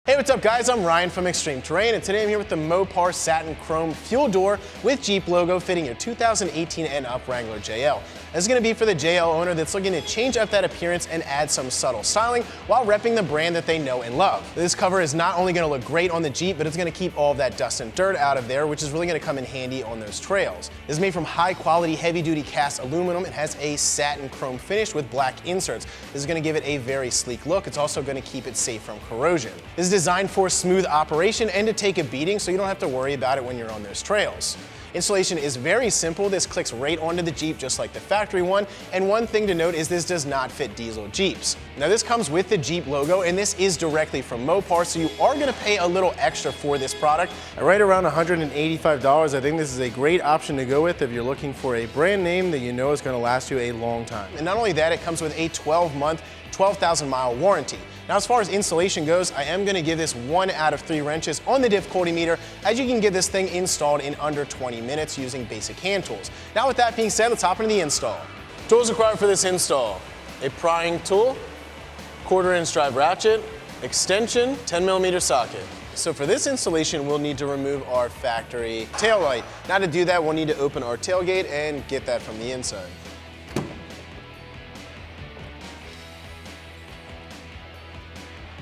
Hey, what's up guys? I'm Ryan from Extreme Terrain, and today I'm here with the Mopar Satin Chrome Fuel Door with Jeep logo fitting your 2018 and up Wrangler JL. This is going to be for the JL owner that's looking to change up that appearance and add some subtle styling while repping the brand that they know and love. This cover is not only going to look great on the Jeep, but it's going to keep all of that dust and dirt out of there, which is really going to come in handy on those trails. This is made from high quality, heavy duty cast aluminum. It has a satin chrome finish with black inserts. This is going to give it a very sleek look. It's also going to keep it safe from corrosion. This is designed for smooth operation and to take a beating, so you don't have to worry about it when you're on those trails. Installation is very simple. This clicks right onto the Jeep just like the factory one, and one thing to note is this does not fit diesel Jeeps. Now this comes with the Jeep logo, and this is directly from Mopar, so you are going to pay a little extra for this product. At right around $185, I think this is a great option to go with if you're looking for a brand name that you know is going to last you a long time. And not only that, it comes with a 12-month, 12,000-mile warranty. Now, as far as installation goes, I am going to give this 1 out of 3 wrenches on the difficulty meter, as you can get this thing installed in under 20 minutes using basic hand tools. Now, with that being said, let's hop into the install. Tools required for this install: a prying tool, 1/4-inch drive ratchet, extension, 10mm socket. So for this installation, we'll need to remove our factory tail light. Now to do that, we'll need to open our tailgate and get that from the inside.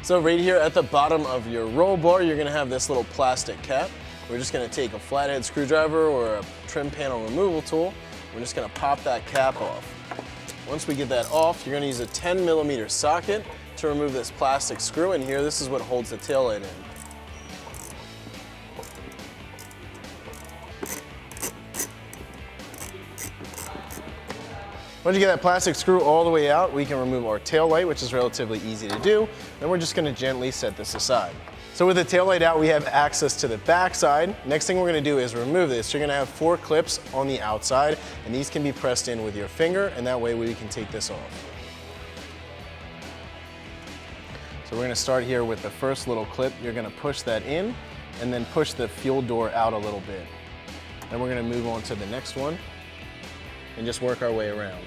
So right here at the bottom of your roll bar, you're gonna have this little plastic cap. We're just gonna take a flathead screwdriver or a trim panel removal tool. We're just gonna pop that cap off. Once we get that off, you're gonna use a 10mm socket to remove this plastic screw in here. This is what holds the taillight in. Once you get that plastic screw all the way out, we can remove our tail light, which is relatively easy to do. Then we're just gonna gently set this aside. So with the tail light out, we have access to the back side. Next thing we're gonna do is remove this. You're gonna have 4 clips on the outside, and these can be pressed in with your finger, and that way we can take this off. So we're gonna start here with the first little clip. You're gonna push that in, and then push the fuel door out a little bit. Then we're gonna move on to the next one, and just work our way around.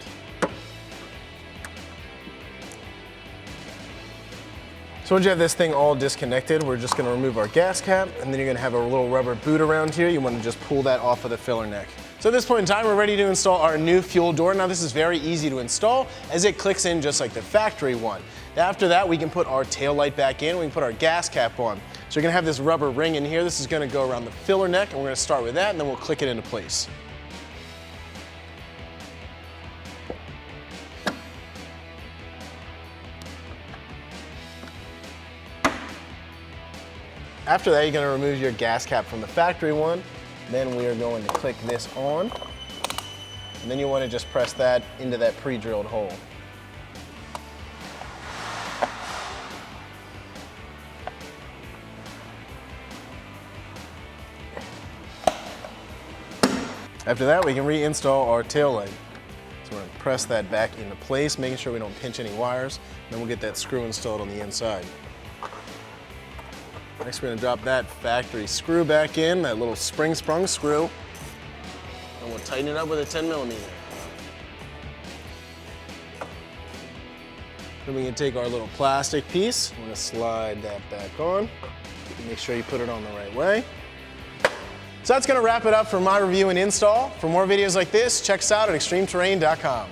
So once you have this thing all disconnected, we're just gonna remove our gas cap, and then you're gonna have a little rubber boot around here. You wanna just pull that off of the filler neck. So at this point in time, we're ready to install our new fuel door. Now this is very easy to install, as it clicks in just like the factory one. After that, we can put our tail light back in, we can put our gas cap on. So you're gonna have this rubber ring in here. This is gonna go around the filler neck, and we're gonna start with that, and then we'll click it into place. After that, you're going to remove your gas cap from the factory one. Then we are going to click this on. And then you want to just press that into that pre-drilled hole. After that, we can reinstall our tail light. So we're going to press that back into place, making sure we don't pinch any wires. Then we'll get that screw installed on the inside. Next, we're going to drop that factory screw back in, that little spring-sprung screw, and we'll tighten it up with a 10mm. Then we can take our little plastic piece, we're going to slide that back on. Make sure you put it on the right way. So that's going to wrap it up for my review and install. For more videos like this, check us out at ExtremeTerrain.com.